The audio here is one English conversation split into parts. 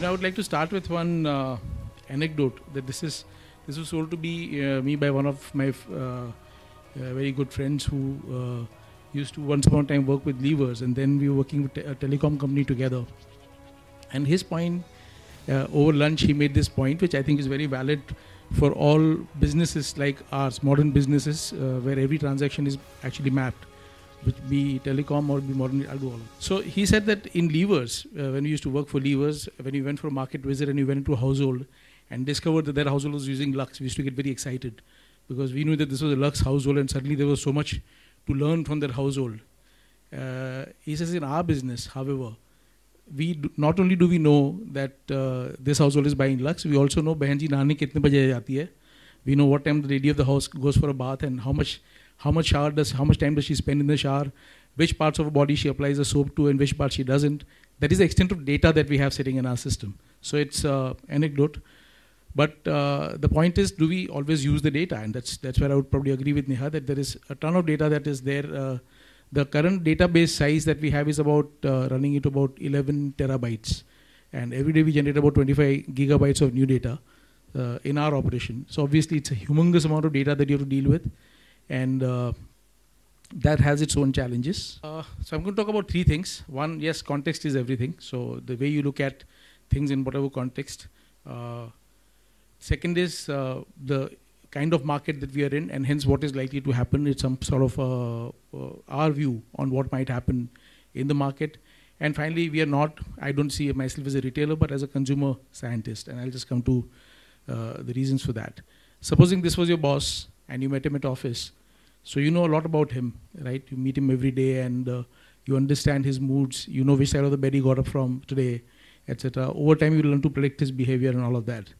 I would like to start with one anecdote that this was told to be me by one of my very good friends who used to once upon a time work with levers, and then we were working with a telecom company together. And his point over lunch, he made this point, which I think is very valid for all businesses like ours, modern businesses, where every transaction is actually mapped, which be telecom or be modern. I'll do all of it. So he said that in levers, when we used to work for levers, when we went for a market visit and we went into a household and discovered that their household was using Lux, we used to get very excited because we knew that this was a Lux household and suddenly there was so much to learn from their household. He says in our business, however, not only do we know that this household is buying Lux, we also know बहन जी नहाने कितने बजे जाती है. We know what time the lady of the house goes for a bath and how much time does she spend in the shower, which parts of her body she applies the soap to and which parts she doesn't. That is the extent of data that we have sitting in our system. So it's anecdote. But the point is, do we always use the data? And that's where I would probably agree with Neha, that there is a ton of data that is there. The current database size that we have is about running into about 11 terabytes. And every day we generate about 25 gigabytes of new data in our operation. So obviously it's a humongous amount of data that you have to deal with. And that has its own challenges. So I'm going to talk about three things. One, yes, context is everything. So the way you look at things in whatever context. Second is the kind of market that we are in, and hence what is likely to happen. It's some sort of our view on what might happen in the market. And finally, I don't see myself as a retailer, but as a consumer scientist. And I'll just come to the reasons for that. Supposing this was your boss and you met him at office, so you know a lot about him, right? You meet him every day and you understand his moods, you know which side of the bed he got up from today, etc. Over time, you learn to predict his behavior and all of that.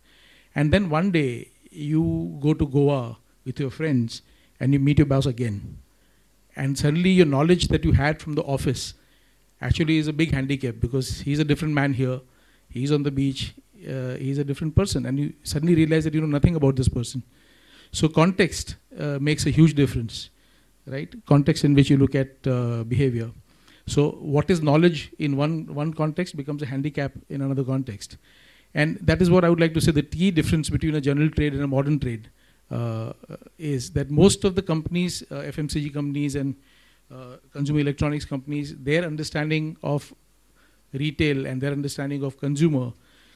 And then one day, you go to Goa with your friends and you meet your boss again. And suddenly your knowledge that you had from the office actually is a big handicap because he's a different man here, he's on the beach, he's a different person, and you suddenly realize that you know nothing about this person. So context makes a huge difference, right? Context in which you look at behavior. So what is knowledge in one context becomes a handicap in another context. And that is what I would like to say. The key difference between a general trade and a modern trade is that most of the companies, FMCG companies and consumer electronics companies, their understanding of retail and their understanding of consumer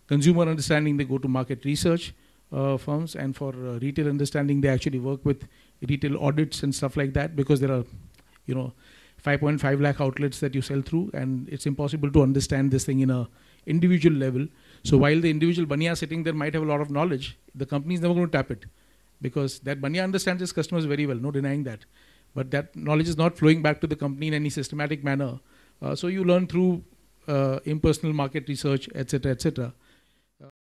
understanding, they go to market research firms, and for retail understanding, they actually work with retail audits and stuff like that because there are, 5.5 lakh outlets that you sell through, and it's impossible to understand this thing in a individual level. So while the individual baniya sitting there might have a lot of knowledge, the company is never going to tap it because that baniya understands his customers very well, no denying that. But that knowledge is not flowing back to the company in any systematic manner. So you learn through impersonal market research, etc., etc.